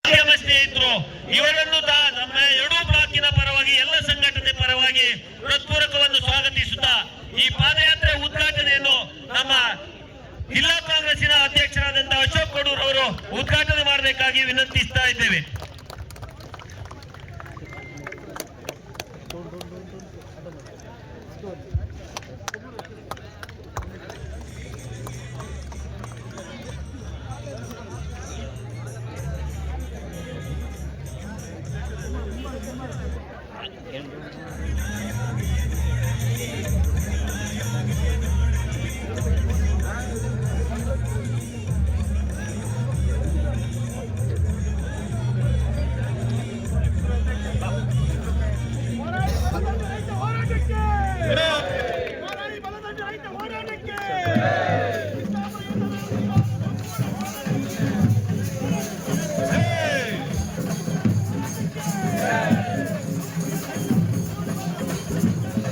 ಸ್ನೇಹಿತರು ಇವರನ್ನು ನಮ್ಮ ಎರಡೂ ಬ್ಲಾಕಿನ ಪರವಾಗಿ ಎಲ್ಲ ಸಂಘಟನೆ ಪರವಾಗಿ ಹೃತ್ಪೂರ್ವಕವನ್ನು ಸ್ವಾಗತಿಸುತ್ತಾ ಈ ಪಾದಯಾತ್ರೆ ಉದ್ಘಾಟನೆಯನ್ನು ನಮ್ಮ ಜಿಲ್ಲಾ ಕಾಂಗ್ರೆಸ್ಸಿನ ಅಧ್ಯಕ್ಷರಾದಂತಹ ಅಶೋಕ್ ಕೊಡೂರ್ ಅವರು ಉದ್ಘಾಟನೆ ಮಾಡಬೇಕಾಗಿ ವಿನಂತಿಸ್ತಾ ಇದ್ದೇವೆ.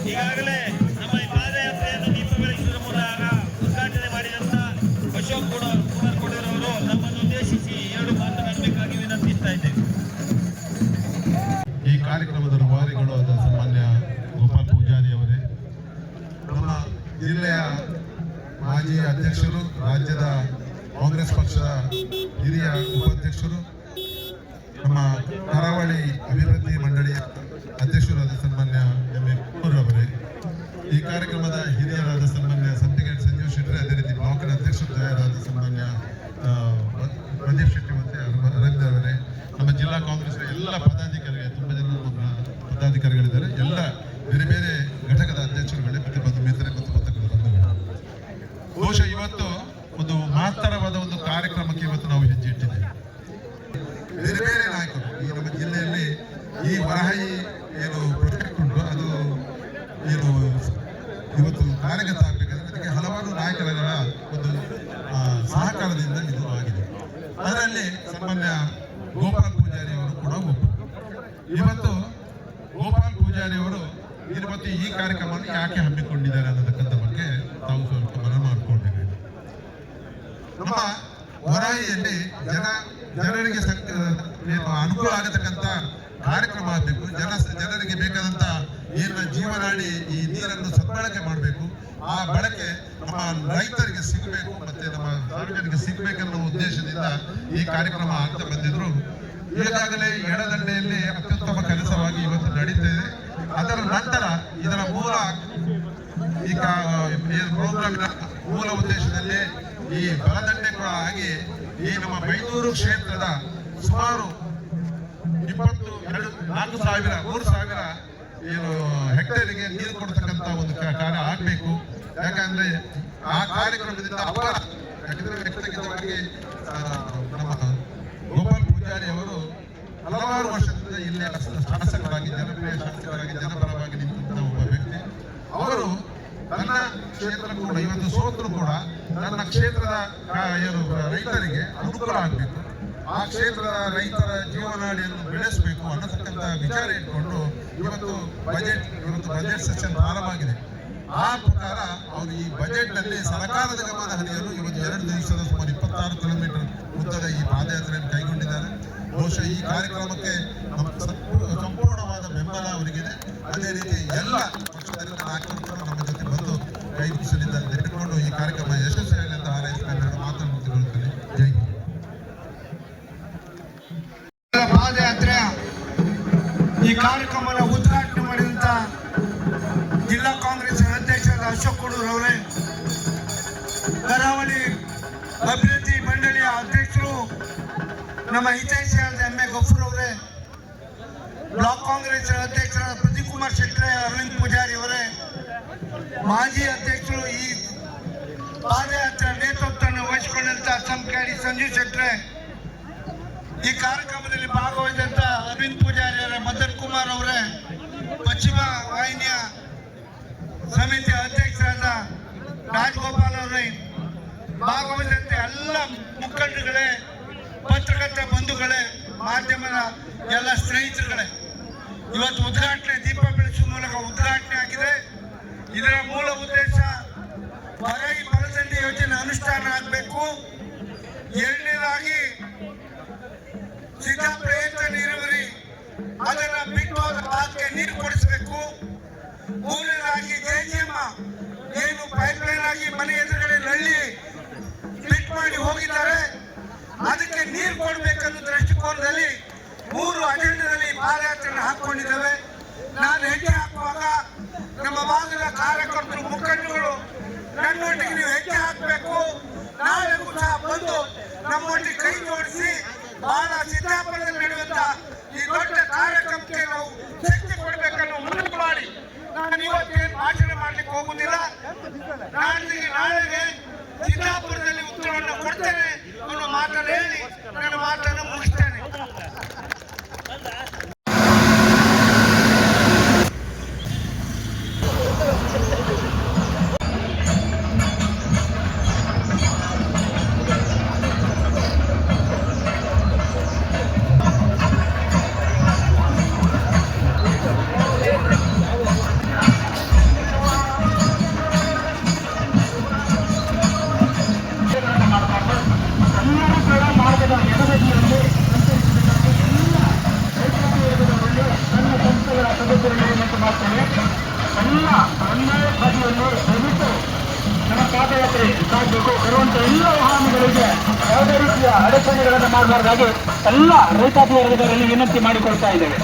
ಈಗಾಗಲೇ ನಮ್ಮ ಈ ಪಾದಯಾತ್ರೆಯನ್ನು ದೀಪ ಬೆಳಗಿಸುವ ಮೂಲಕ ಉದ್ಘಾಟನೆ ಮಾಡಿದಂತ ಅಶೋಕ್ ಕುಮಾರ್ ಕೊಡೂರ್ ಅವರು ನಮ್ಮನ್ನು ಉದ್ದೇಶಿಸಿ ಎರಡು ಮಾತನಾಡಬೇಕಾಗಿ ವಿನಂತಿಸ್ತಾ ಇದ್ದೇವೆ. ಈ ಕಾರ್ಯಕ್ರಮದ ರೂವಾರಿಗಳು ಆದ ಸನ್ಮಾನ್ಯ ಗೋಪಾಲ್ ಪೂಜಾರಿ ಅವರೇ, ನಮ್ಮ ಜಿಲ್ಲೆಯ ಮಾಜಿ ಅಧ್ಯಕ್ಷರು, ರಾಜ್ಯದ ಕಾಂಗ್ರೆಸ್ ಪಕ್ಷದ ಹಿರಿಯ ಉಪಾಧ್ಯಕ್ಷರು, ನಮ್ಮ ಕರಾವಳಿ ಅಭಿವೃದ್ಧಿ ಮಂಡಳಿಯ ಅಧ್ಯಕ್ಷರಾದ ಸನ್ಮಾನ್ಯ ಎಂ.ಎ. ಕೊಡೂರ್ ಅವರೇ, ಈ ಕಾರ್ಯಕ್ರಮದ ಹಿರಿಯರಾದ ಸನ್ಮಾನ್ಯ ಸಂತಿಗೇಟ್ ಸಂಜೀವ್ ಶೆಟ್ಟಿ, ಅದೇ ರೀತಿ ಬ್ಲಾಕಿನ ಅಧ್ಯಕ್ಷರಾದ ಸನ್ಮಾನ್ಯ ಪ್ರದೀಪ್ ಶೆಟ್ಟಿ ಮತ್ತೆ ಅರವಿಂದ್ ಅವರೇ, ನಮ್ಮ ಜಿಲ್ಲಾ ಕಾಂಗ್ರೆಸ್ ಎಲ್ಲ ಪದಾಧಿಕಾರಿಗಳು, ತುಂಬ ಜನ ಪದಾಧಿಕಾರಿಗಳಿದ್ದಾರೆ, ಎಲ್ಲ ಬೇರೆ ಬೇರೆ ಘಟಕದ ಅಧ್ಯಕ್ಷರುಗಳೇ, ಮತ್ತೆ ಬಂಧು ಮಿತ್ರರೇ ಮತ್ತು ಪತ್ರಕರ್ತರ ಬಂಧುಗಳು, ಬಹುಶಃ ಇವತ್ತು ಒಂದು ಮಹತ್ತರವಾದ ಒಂದು ಕಾರ್ಯಕ್ರಮಕ್ಕೆ ಇವತ್ತು ನಾವು ಹೆಜ್ಜೆ ಇಟ್ಟಿದ್ದೇವೆ. ಬೇರೆ ಬೇರೆ ನಾಯಕರು ಈ ನಮ್ಮ ಜಿಲ್ಲೆಯಲ್ಲಿ ಈ ವರಹಾಯಿ ಏನು ಪ್ರಾಜೆಕ್ಟ್ ಉಂಟು ಅದು ಏನು ಇವತ್ತು ಕಾರ್ಯಗತ ಆಗಬೇಕಾದ್ರೆ ಅದಕ್ಕೆ ಹಲವಾರು ನಾಯಕರ ಒಂದು ಸಹಕಾರದಿಂದ ಇದು ಆಗಿದೆ. ಅದರಲ್ಲಿ ಸನ್ಮಾನ್ಯ ಗೋಪಾಲ್ ಪೂಜಾರಿ ಅವರು ಕೂಡ ಒಬ್ಬರು. ಇವತ್ತು ಗೋಪಾಲ್ ಪೂಜಾರಿ ಅವರು ಇವತ್ತು ಈ ಕಾರ್ಯಕ್ರಮವನ್ನು ಯಾಕೆ ಹಮ್ಮಿಕೊಂಡಿದ್ದಾರೆ ಅನ್ನೋದಕ್ಕಂತ ಬಗ್ಗೆ ತಾವು ಸ್ವಲ್ಪ ಮನವಿ ಮಾಡಿಕೊಳ್ಬೇಕು. ನಮ್ಮ ವರಾಯಿಯಲ್ಲಿ ಜನರಿಗೆ ಅನುಕೂಲ ಆಗತಕ್ಕಂತ ಕಾರ್ಯಕ್ರಮ ಆಗಬೇಕು. ಜನರಿಗೆ ಬೇಕಾದಂತ ಏನು ಜೀವನಾಡಿ ಈ ನೀರನ್ನು ಸದ್ಬಳಕೆ ಮಾಡಬೇಕು, ಆ ಬಳಕೆ ನಮ್ಮ ರೈತರಿಗೆ ಸಿಗಬೇಕು, ಮತ್ತೆ ನಮ್ಮ ಸಾರ್ವಜನಿಕ ಸಿಗಬೇಕನ್ನೋ ಉದ್ದೇಶದಿಂದ ಈ ಕಾರ್ಯಕ್ರಮ ಆಗ್ತಾ ಬಂದಿದ್ರು. ಈಗಾಗಲೇ ಎಡದಂಡೆಯಲ್ಲಿ ಅತ್ಯುತ್ತಮ ಕೆಲಸವಾಗಿ ಇವತ್ತು ನಡೀತಿದೆ. ಅದರ ನಂತರ ಇದರ ಈಗ ಪ್ರೋಗ್ರಾಮಿನ ಮೂಲ ಉದ್ದೇಶದಲ್ಲಿ ಈ ಬಲದಂಡೆ ಕೂಡ ಆಗಿ ಈ ನಮ್ಮ ಬೈಂದೂರು ಕ್ಷೇತ್ರದ ಸುಮಾರು 3,000 ಏನು ಹೆಕ್ಟೇರಿಗೆ ನೀರು ಕೊಡ್ತಕ್ಕಂತ ಒಂದು ಕಾರ್ಯ ಆಗ್ಬೇಕು. ಯಾಕಂದ್ರೆ ಆ ಕಾರ್ಯಕ್ರಮದಿಂದ ವ್ಯಕ್ತವಾಗಿ ನಮ್ಮ ಗೋಪಾಲ್ ಪೂಜಾರಿ ಅವರು ಹಲವಾರು ವರ್ಷದಿಂದ ಇಲ್ಲೇ ಶಾಸಕರಾಗಿ ಜನಪ್ರಿಯ ಶಾಸಕರಾಗಿ ಜನಪರವಾಗಿ ನಿಂತ ಒಬ್ಬ ವ್ಯಕ್ತಿ. ಅವರು ನನ್ನ ಕ್ಷೇತ್ರ ಕೂಡ ಇವತ್ತು ಸೋತರು ಕೂಡ ನನ್ನ ಕ್ಷೇತ್ರದ ಏನು ರೈತರಿಗೆ ಅನುಕೂಲ ಆಗಬೇಕು, ಆ ಕ್ಷೇತ್ರದ ರೈತರ ಜೀವನಾಡಿಯನ್ನು ಬೆಳೆಸಬೇಕು ಅನ್ನತಕ್ಕಂಥ ವಿಚಾರ ಇಟ್ಕೊಂಡು ಇವತ್ತು ಬಜೆಟ್ ಸೆಷನ್ ಪ್ರಾರಂಭ ಆಗಿದೆ. ಆ ಪ್ರಕಾರ ಅವರು ಈ ಬಜೆಟ್ ನಲ್ಲಿ ಸರ್ಕಾರದ ಗಮನ ಹರಿಯಲು ಇವತ್ತು 2 ದಿವಸದ ಸುಮಾರು 26 ಕಿಲೋಮೀಟರ್ ಉದ್ದದ ಈ ಪಾದಯಾತ್ರೆಯನ್ನು ಕೈಗೊಂಡಿದ್ದಾರೆ. ಬಹುಶಃ ಈ ಕಾರ್ಯಕ್ರಮಕ್ಕೆ ಸಂಪೂರ್ಣವಾದ ಬೆಂಬಲ ಅವರಿಗಿದೆ. ಅದೇ ರೀತಿ ಎಲ್ಲ ಪಕ್ಷದ ನಾಯಕರು ನಮ್ಮ ಜೊತೆ ಬಂದು ಕೈ ಬೀಸಲಿದ್ದಾರೆ. ತೆಗೆದುಕೊಂಡು ಈ ಕಾರ್ಯಕ್ರಮ ಯಶಸ್ವಿಯಾಗಲಿ ಅಂತ ಹಾರೈಸಿ ಮಾತನಾಡುತ್ತಿರುತ್ತೇನೆ. ಜೈ ಹಿಂದ್. ಪಾದಯಾತ್ರೆಯ ಈ ಕಾರ್ಯಕ್ರಮದ ಉದ್ಘಾಟನೆ ಮಾಡಿದಂತ ಜಿಲ್ಲಾ ಕಾಂಗ್ರೆಸ್ ಅಧ್ಯಕ್ಷರಾದ ಅಶೋಕ್ ಕೊಡೂರ್ ಅವರೇ, ಕರಾವಳಿ ಅಭಿವೃದ್ಧಿ ಮಂಡಳಿಯ ಅಧ್ಯಕ್ಷರು ನಮ್ಮ ಹಿತೈಷಿಯಾದ ಎಂ.ಎ. ಗಫೂರ್ ಅವರೇ, ಬ್ಲಾಕ್ ಕಾಂಗ್ರೆಸ್ ಅಧ್ಯಕ್ಷರಾದ ಪ್ರದೀಪ್ ಕುಮಾರ್ ಶೆಟ್ಟಿ, ಅರವಿಂದ್ ಪೂಜಾರಿ ಅವರೇ, ಮಾಜಿ ಅಧ್ಯಕ್ಷರು, ಈ ಪಾದಯಾತ್ರೆ ನೇತೃತ್ವವನ್ನು ವಹಿಸಿಕೊಂಡಂತ ಸಂಖ್ಯಾಡಿ ಸಂಜೀವ್ ಶೆಟ್ಟಿ, ಈ ಕಾರ್ಯಕ್ರಮದಲ್ಲಿ ಭಾಗವಹಿಸಿದಂತ ಅರವಿಂದ್ ಪೂಜಾರಿ ಅವರೇ, ಮದನ್ ಕುಮಾರ್ ಅವರೇ, ಪಶ್ಚಿಮ ವಾಹಿನಿಯ ಸಮಿತಿಯ ಅಧ್ಯಕ್ಷರಾದ ರಾಜಗೋಪಾಲ್ ಅವರೇ, ಭಾಗವಹಿಸಿದಂತೆ ಎಲ್ಲ ಮುಖಂಡರುಗಳೇ, ಪತ್ರಕರ್ತ ಬಂಧುಗಳೇ, ಮಾಧ್ಯಮದ ಎಲ್ಲ ಸ್ನೇಹಿತರುಗಳೇ, ಇವತ್ತು ಉದ್ಘಾಟನೆ ದೀಪ ಬೆಳೆಸುವ ಮೂಲಕ ಉದ್ಘಾಟನೆ ಆಗಿದೆ. ಇದರ ಮೂಲ ಉದ್ದೇಶ ವರಾಯಿ ಬಲದಂಡೆ ಯೋಜನೆ ಅನುಷ್ಠಾನ ಆಗಬೇಕು. ಎರಡನೇದಾಗಿ ಸಿದ್ದಾಪುರ ಏತ ನೀರಾವರಿ ಅದನ್ನ ಬಿಟ್ಟು ಹೋದ ಭಾಗಕ್ಕೆ ನೀರು ಕೊಡಿಸಬೇಕು. ಮೂರನೇದಾಗಿ ಜಯಜಯಮ್ಮ ಏನು ಪೈಪ್ಲೈನ್ ಆಗಿ ಮನೆ ಎದುರುಗಡೆ ನಳ್ಳಿ ಫಿಟ್ ಮಾಡಿ ಹೋಗಿದ್ದಾರೆ, ಅದಕ್ಕೆ ನೀರು ಕೊಡಬೇಕನ್ನೋ ದೃಷ್ಟಿಕೋನದಲ್ಲಿ 3 ಅಜೆಂಡಾದಲ್ಲಿ ಪಾದಯಾತ್ರೆ ಹಾಕೊಂಡಿದ್ದೇವೆ. ನಾನು ಹೆಜ್ಜೆ ಹಾಕುವಾಗ ನಮ್ಮ ಭಾಗದ ಕಾರ್ಯಕರ್ತರು ಮುಖಂಡಗಳು ನನ್ನೊಟ್ಟಿಗೆ ನೀವು ಹೆಜ್ಜೆ ಹಾಕಬೇಕು, ನಾಳೆಗೂ ಸಹ ಬಂದು ನಮ್ಮೊಟ್ಟಿಗೆ ಕೈ ಜೋಡಿಸಿ ಬಹಳ ಸಿದ್ದಾಪುರದಲ್ಲಿ ನಡೆಯುವಂತ ಈ ದೊಡ್ಡ ಕಾರ್ಯಕ್ರಮಕ್ಕೆ ನಾವು ಶಕ್ತಿ ಕೊಡಬೇಕನ್ನೋ ಮನವಿ ಮಾಡಿ ನಾನು ಇವತ್ತೇನು ಭಾಷಣ ಮಾಡ್ಲಿಕ್ಕೆ ಹೋಗುದಿಲ್ಲ. ನಾಳೆಗೆ ಸಿದ್ದಾಪುರದಲ್ಲಿ ಉತ್ತರವನ್ನು ಕೊಡ್ತೇನೆ ಅನ್ನೋ ಮಾತನ್ನು ಹೇಳಿ ನನ್ನ ಮಾತನ್ನು ಮುಗಿಸ್ತೇನೆ. ನಮ್ಮ ಪಾದಯಾತ್ರೆ ಸಾಗಬೇಕು. ಬರುವಂತ ಎಲ್ಲ ವಾಹನಗಳಿಗೆ ಯಾವುದೇ ರೀತಿಯ ಅಡಚಣೆಗಳನ್ನು ಮಾಡಬಾರ್ದಾಗಿ ಎಲ್ಲ ರೈತಾಪಿ ವರ್ಗದವರಲ್ಲಿ ವಿನಂತಿ ಮಾಡಿಕೊಳ್ತಾ ಇದ್ದೇವೆ.